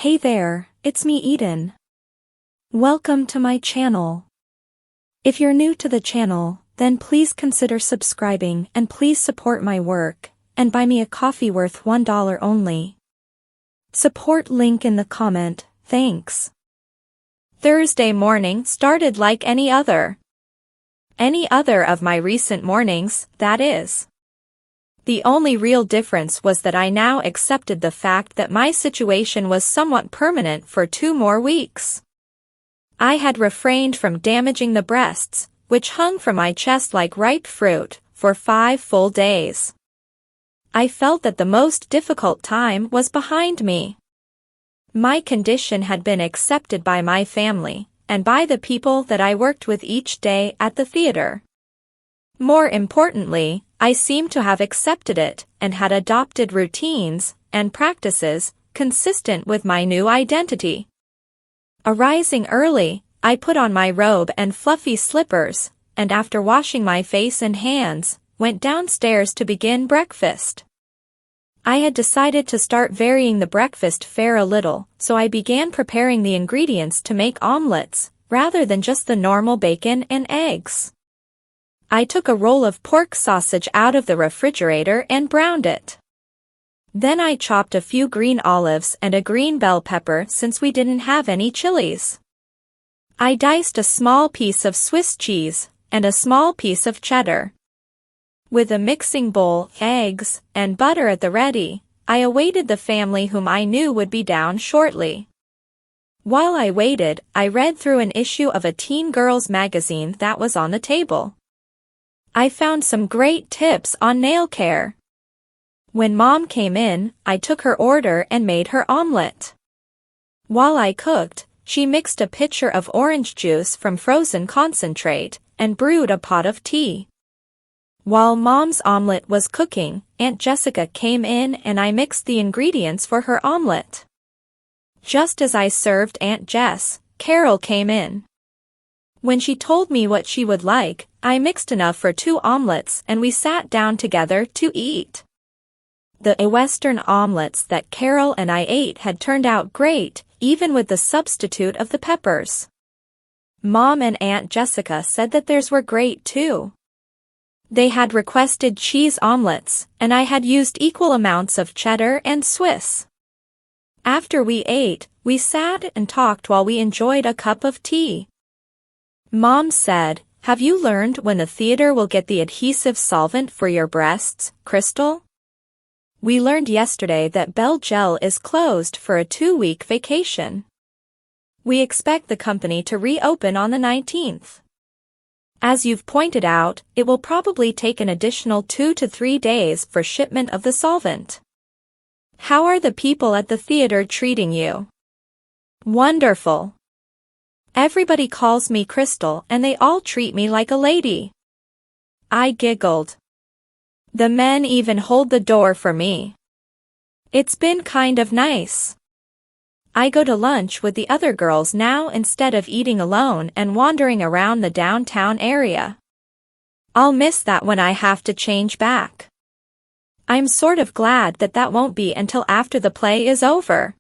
Hey there, it's me Eden. Welcome to my channel. If you're new to the channel, then please consider subscribing and please support my work, and buy me a coffee worth $1 only. Support link in the comment, thanks. Thursday morning started like any other. Any other of my recent mornings, that is. The only real difference was that I now accepted the fact that my situation was somewhat permanent for 2 more weeks. I had refrained from damaging the breasts, which hung from my chest like ripe fruit, for 5 full days. I felt that the most difficult time was behind me. My condition had been accepted by my family, and by the people that I worked with each day at the theater. More importantly, I seemed to have accepted it and had adopted routines and practices consistent with my new identity. Arising early, I put on my robe and fluffy slippers, and after washing my face and hands, went downstairs to begin breakfast. I had decided to start varying the breakfast fare a little, so I began preparing the ingredients to make omelets, rather than just the normal bacon and eggs. I took a roll of pork sausage out of the refrigerator and browned it. Then I chopped a few green olives and a green bell pepper since we didn't have any chilies. I diced a small piece of Swiss cheese and a small piece of cheddar. With a mixing bowl, eggs, and butter at the ready, I awaited the family whom I knew would be down shortly. While I waited, I read through an issue of a teen girls magazine that was on the table. I found some great tips on nail care. When Mom came in, I took her order and made her omelet. While I cooked, she mixed a pitcher of orange juice from frozen concentrate and brewed a pot of tea. While Mom's omelet was cooking, Aunt Jessica came in and I mixed the ingredients for her omelet. Just as I served Aunt Jess, Carol came in. When she told me what she would like, I mixed enough for 2 omelets and we sat down together to eat. The Western omelets that Carol and I ate had turned out great, even with the substitute of the peppers. Mom and Aunt Jessica said that theirs were great too. They had requested cheese omelets, and I had used equal amounts of cheddar and Swiss. After we ate, we sat and talked while we enjoyed a cup of tea. Mom said, "Have you learned when the theater will get the adhesive solvent for your breasts, Crystal? We learned yesterday that Bell Gel is closed for a 2-week vacation. We expect the company to reopen on the 19th. As you've pointed out, it will probably take an additional 2 to 3 days for shipment of the solvent. How are the people at the theater treating you?" "Wonderful. Everybody calls me Crystal and they all treat me like a lady." I giggled. "The men even hold the door for me. It's been kind of nice. I go to lunch with the other girls now instead of eating alone and wandering around the downtown area. I'll miss that when I have to change back. I'm sort of glad that that won't be until after the play is over.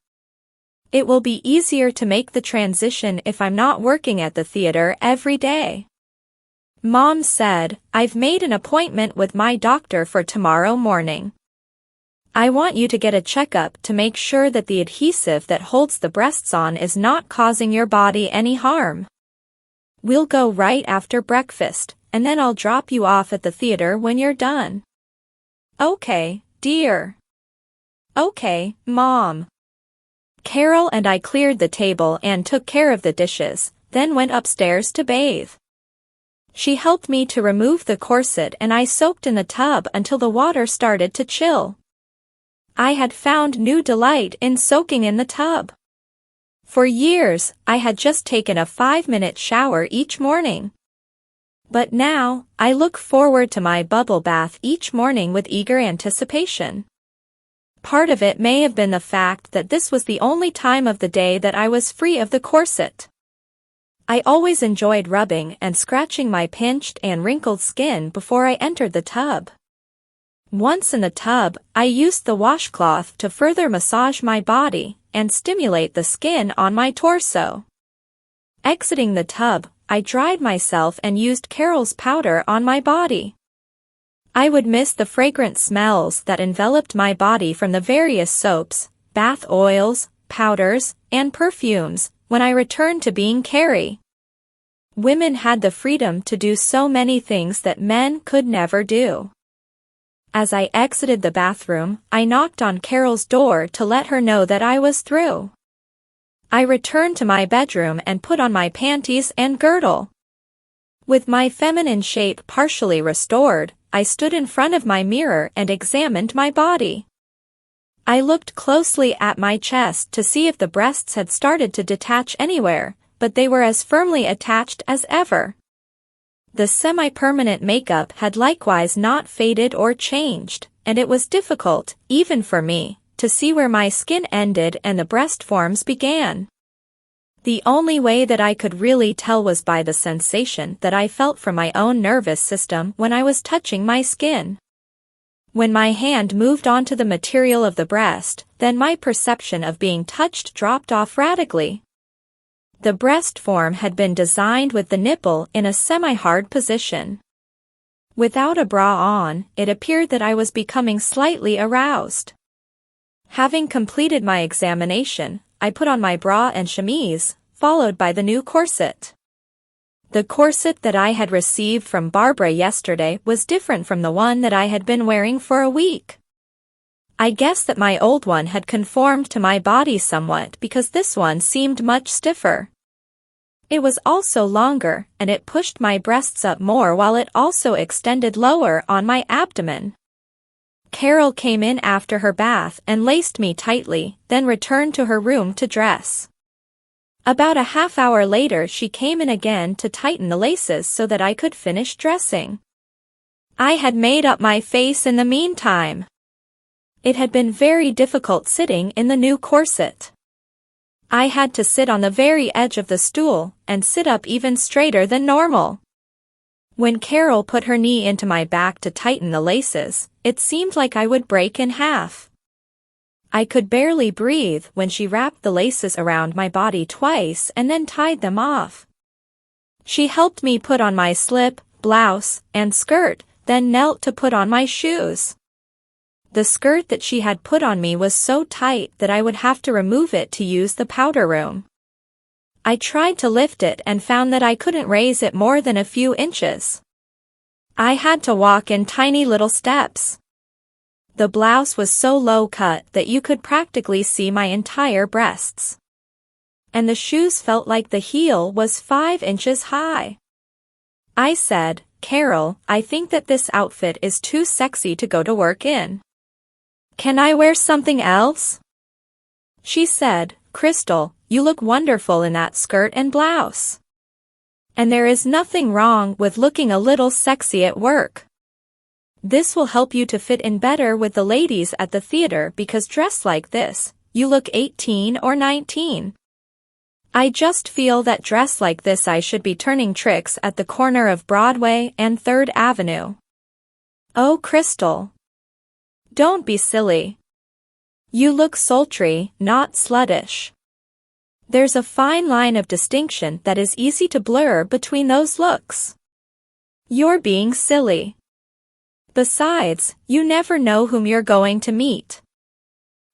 It will be easier to make the transition if I'm not working at the theater every day." Mom said, "I've made an appointment with my doctor for tomorrow morning. I want you to get a checkup to make sure that the adhesive that holds the breasts on is not causing your body any harm. We'll go right after breakfast, and then I'll drop you off at the theater when you're done." "Okay, dear." "Okay, Mom." Carol and I cleared the table and took care of the dishes, then went upstairs to bathe. She helped me to remove the corset and I soaked in the tub until the water started to chill. I had found new delight in soaking in the tub. For years, I had just taken a 5-minute shower each morning. But now, I look forward to my bubble bath each morning with eager anticipation. Part of it may have been the fact that this was the only time of the day that I was free of the corset. I always enjoyed rubbing and scratching my pinched and wrinkled skin before I entered the tub. Once in the tub, I used the washcloth to further massage my body, and stimulate the skin on my torso. Exiting the tub, I dried myself and used Carol's powder on my body. I would miss the fragrant smells that enveloped my body from the various soaps, bath oils, powders, and perfumes when I returned to being Carrie. Women had the freedom to do so many things that men could never do. As I exited the bathroom, I knocked on Carol's door to let her know that I was through. I returned to my bedroom and put on my panties and girdle. With my feminine shape partially restored, I stood in front of my mirror and examined my body. I looked closely at my chest to see if the breasts had started to detach anywhere, but they were as firmly attached as ever. The semi-permanent makeup had likewise not faded or changed, and it was difficult, even for me, to see where my skin ended and the breast forms began. The only way that I could really tell was by the sensation that I felt from my own nervous system when I was touching my skin. When my hand moved onto the material of the breast, then my perception of being touched dropped off radically. The breast form had been designed with the nipple in a semi-hard position. Without a bra on, it appeared that I was becoming slightly aroused. Having completed my examination, I put on my bra and chemise, followed by the new corset. The corset that I had received from Barbara yesterday was different from the one that I had been wearing for a week. I guess that my old one had conformed to my body somewhat because this one seemed much stiffer. It was also longer, and it pushed my breasts up more while it also extended lower on my abdomen. Carol came in after her bath and laced me tightly, then returned to her room to dress. About a half hour later she came in again to tighten the laces so that I could finish dressing. I had made up my face in the meantime. It had been very difficult sitting in the new corset. I had to sit on the very edge of the stool and sit up even straighter than normal. When Carol put her knee into my back to tighten the laces, it seemed like I would break in half. I could barely breathe when she wrapped the laces around my body twice and then tied them off. She helped me put on my slip, blouse, and skirt, then knelt to put on my shoes. The skirt that she had put on me was so tight that I would have to remove it to use the powder room. I tried to lift it and found that I couldn't raise it more than a few inches. I had to walk in tiny little steps. The blouse was so low cut that you could practically see my entire breasts. And the shoes felt like the heel was 5 inches high. I said, "Carol, I think that this outfit is too sexy to go to work in. Can I wear something else?" She said, "Crystal, you look wonderful in that skirt and blouse. And there is nothing wrong with looking a little sexy at work. This will help you to fit in better with the ladies at the theater because dressed like this, you look 18 or 19. I just feel that dressed like this I should be turning tricks at the corner of Broadway and 3rd Avenue. Oh, Crystal. Don't be silly. You look sultry, not sluttish. There's a fine line of distinction that is easy to blur between those looks. You're being silly. Besides, you never know whom you're going to meet.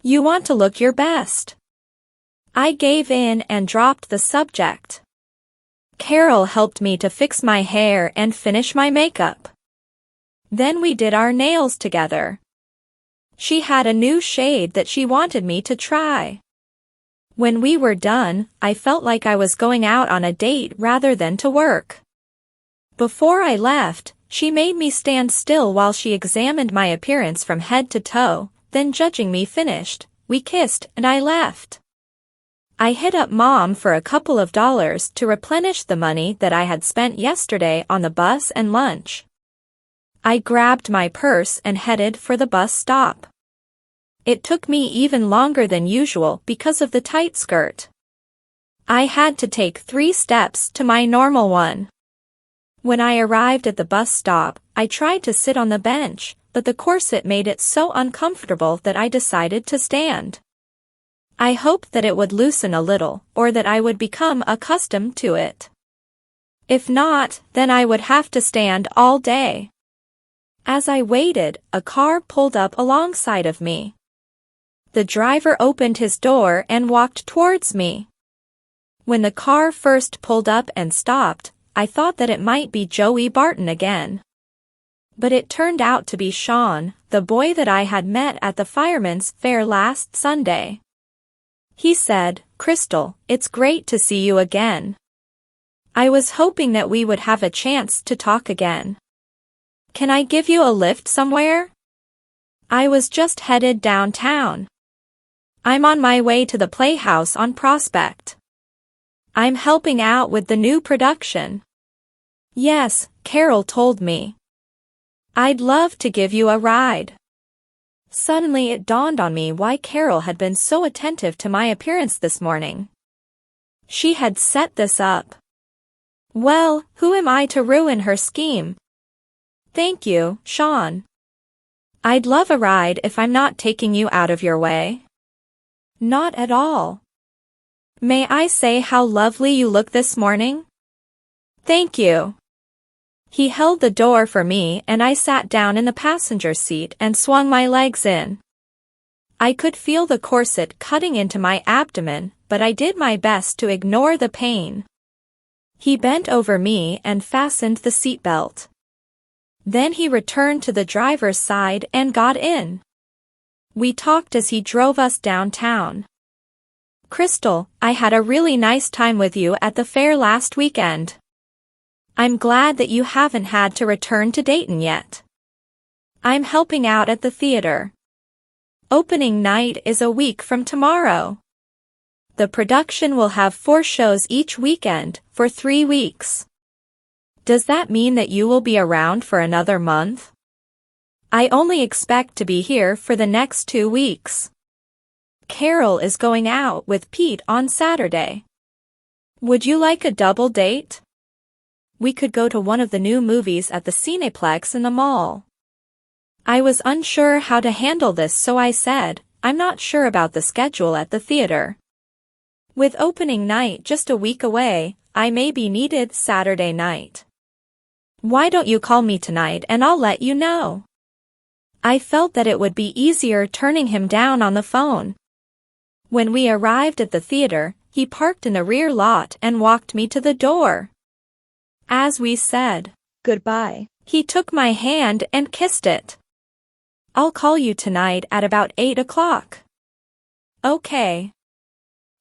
You want to look your best." I gave in and dropped the subject. Carol helped me to fix my hair and finish my makeup. Then we did our nails together. She had a new shade that she wanted me to try. When we were done, I felt like I was going out on a date rather than to work. Before I left, she made me stand still while she examined my appearance from head to toe, then judging me finished, we kissed and I left. I hit up Mom for a couple of dollars to replenish the money that I had spent yesterday on the bus and lunch. I grabbed my purse and headed for the bus stop. It took me even longer than usual because of the tight skirt. I had to take 3 steps to my normal one. When I arrived at the bus stop, I tried to sit on the bench, but the corset made it so uncomfortable that I decided to stand. I hoped that it would loosen a little, or that I would become accustomed to it. If not, then I would have to stand all day. As I waited, a car pulled up alongside of me. The driver opened his door and walked towards me. When the car first pulled up and stopped, I thought that it might be Joey Barton again. But it turned out to be Sean, the boy that I had met at the Fireman's Fair last Sunday. He said, "Crystal, it's great to see you again. I was hoping that we would have a chance to talk again. Can I give you a lift somewhere? I was just headed downtown. I'm on my way to the Playhouse on Prospect. I'm helping out with the new production." "Yes," Carol told me. "I'd love to give you a ride." Suddenly it dawned on me why Carol had been so attentive to my appearance this morning. She had set this up. Well, who am I to ruin her scheme? "Thank you, Sean. I'd love a ride if I'm not taking you out of your way." "Not at all. May I say how lovely you look this morning?" "Thank you." He held the door for me and I sat down in the passenger seat and swung my legs in. I could feel the corset cutting into my abdomen, but I did my best to ignore the pain. He bent over me and fastened the seatbelt. Then he returned to the driver's side and got in. We talked as he drove us downtown. "Crystal, I had a really nice time with you at the fair last weekend. I'm glad that you haven't had to return to Dayton yet. I'm helping out at the theater. Opening night is a week from tomorrow. The production will have 4 shows each weekend, for 3 weeks. Does that mean that you will be around for another month? I only expect to be here for the next 2 weeks. Carol is going out with Pete on Saturday. Would you like a double date? We could go to one of the new movies at the Cineplex in the mall." I was unsure how to handle this, so I said, "I'm not sure about the schedule at the theater. With opening night just a week away, I may be needed Saturday night. Why don't you call me tonight and I'll let you know?" I felt that it would be easier turning him down on the phone. When we arrived at the theater, he parked in the rear lot and walked me to the door. As we said goodbye, he took my hand and kissed it. "I'll call you tonight at about 8 o'clock. "Okay."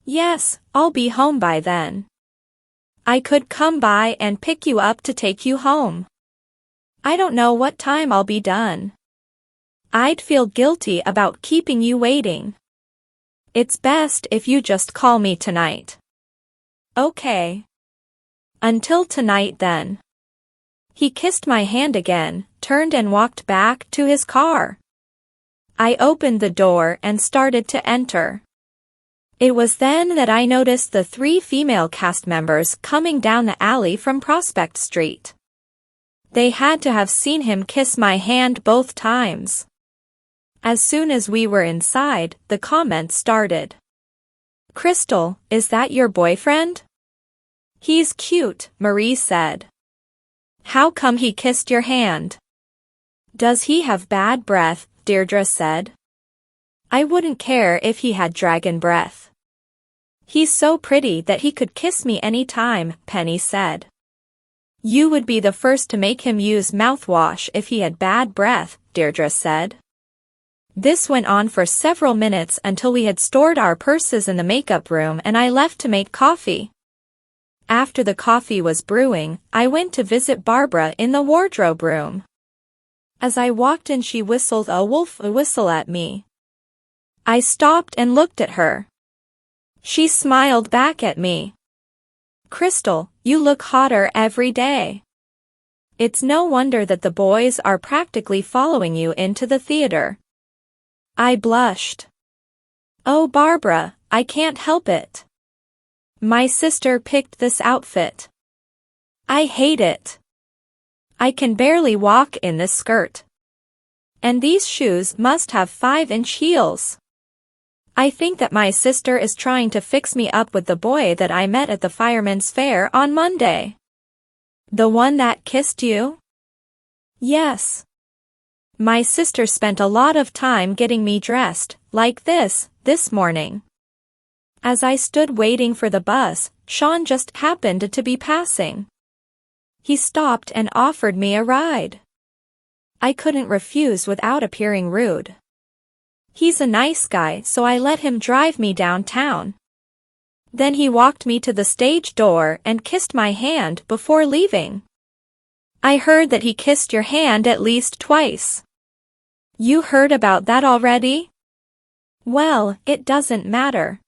"Yes, I'll be home by then. I could come by and pick you up to take you home. I don't know what time I'll be done. I'd feel guilty about keeping you waiting. It's best if you just call me tonight." "Okay. Until tonight then." He kissed my hand again, turned and walked back to his car. I opened the door and started to enter. It was then that I noticed the 3 female cast members coming down the alley from Prospect Street. They had to have seen him kiss my hand both times. As soon as we were inside, the comments started. "Crystal, is that your boyfriend?" "He's cute," Marie said. "How come he kissed your hand?" "Does he have bad breath?" Deirdre said. "I wouldn't care if he had dragon breath." "He's so pretty that he could kiss me any time," Penny said. "You would be the first to make him use mouthwash if he had bad breath," Deirdre said. This went on for several minutes until we had stored our purses in the makeup room and I left to make coffee. After the coffee was brewing, I went to visit Barbara in the wardrobe room. As I walked in, she whistled a wolf whistle at me. I stopped and looked at her. She smiled back at me. "Crystal, you look hotter every day. It's no wonder that the boys are practically following you into the theater." I blushed. "Oh, Barbara, I can't help it. My sister picked this outfit. I hate it. I can barely walk in this skirt. And these shoes must have 5-inch heels. I think that my sister is trying to fix me up with the boy that I met at the fireman's fair on Monday. The one that kissed you? Yes. My sister spent a lot of time getting me dressed, like this morning. As I stood waiting for the bus, Sean just happened to be passing. He stopped and offered me a ride. I couldn't refuse without appearing rude. He's a nice guy, so I let him drive me downtown. Then he walked me to the stage door and kissed my hand before leaving. I heard that he kissed your hand at least twice. You heard about that already? Well, it doesn't matter.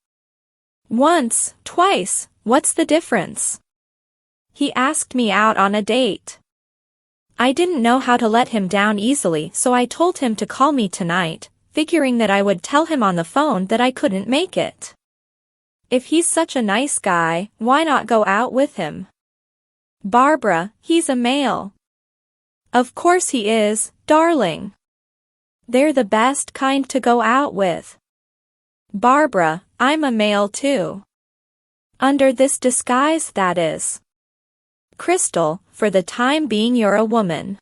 Once, twice, what's the difference? He asked me out on a date. I didn't know how to let him down easily, so I told him to call me tonight, figuring that I would tell him on the phone that I couldn't make it. If he's such a nice guy, why not go out with him? Barbara, he's a male. Of course he is, darling. They're the best kind to go out with. Barbara, I'm a male too. Under this disguise, that is. Crystal, for the time being you're a woman.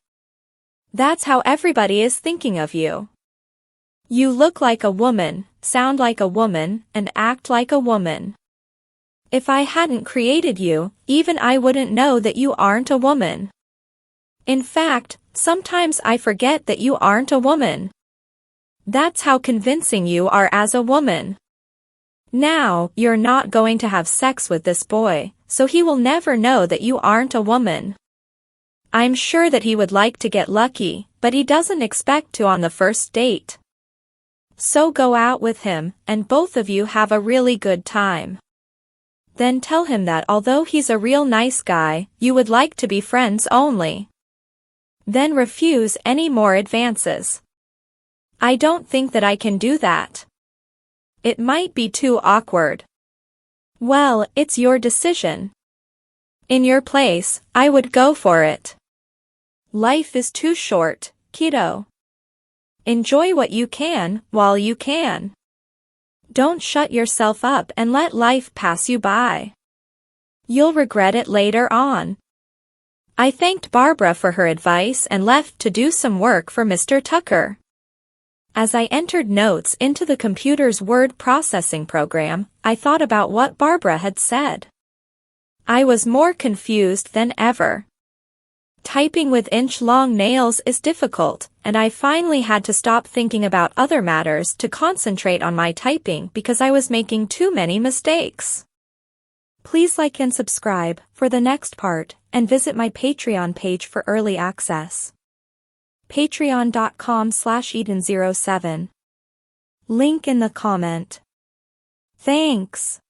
That's how everybody is thinking of you. You look like a woman, sound like a woman, and act like a woman. If I hadn't created you, even I wouldn't know that you aren't a woman. In fact, sometimes I forget that you aren't a woman. That's how convincing you are as a woman. Now, you're not going to have sex with this boy, so he will never know that you aren't a woman. I'm sure that he would like to get lucky, but he doesn't expect to on the first date. So go out with him, and both of you have a really good time. Then tell him that although he's a real nice guy, you would like to be friends only. Then refuse any more advances. I don't think that I can do that. It might be too awkward. Well, it's your decision. In your place, I would go for it. Life is too short, kiddo. Enjoy what you can, while you can. Don't shut yourself up and let life pass you by. You'll regret it later on. I thanked Barbara for her advice and left to do some work for Mr. Tucker. As I entered notes into the computer's word processing program, I thought about what Barbara had said. I was more confused than ever. Typing with inch-long nails is difficult, and I finally had to stop thinking about other matters to concentrate on my typing because I was making too many mistakes. Please like and subscribe for the next part, and visit my Patreon page for early access. Patreon.com/Eden07. Link in the comment. Thanks.